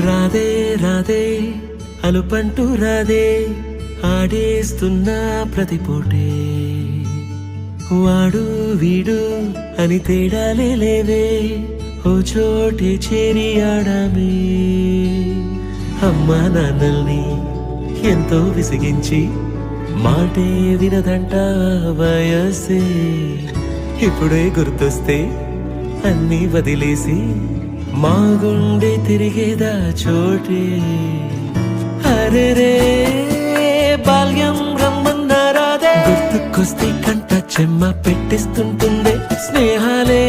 రాధే రాధే అలుపంటూ రాధే ఆడేస్తున్నా ప్రతిపోటే వాడు వీడు అని తేడాలే లేవే ఓ చోటే చేరి ఆడామే అమ్మా నాన్నల్ని ఎంతో విసిగించి మాటే వినదంట వయసే ఇప్పుడే గుర్తొస్తే అన్నీ వదిలేసి మా గుండె తిరిగేదా చోటే అరెరే బాల్యం రమ్మన్నారాదే గుర్తుకొస్తే కంట చెమ్మ పెట్టిస్తుంటుందే స్నేహాలే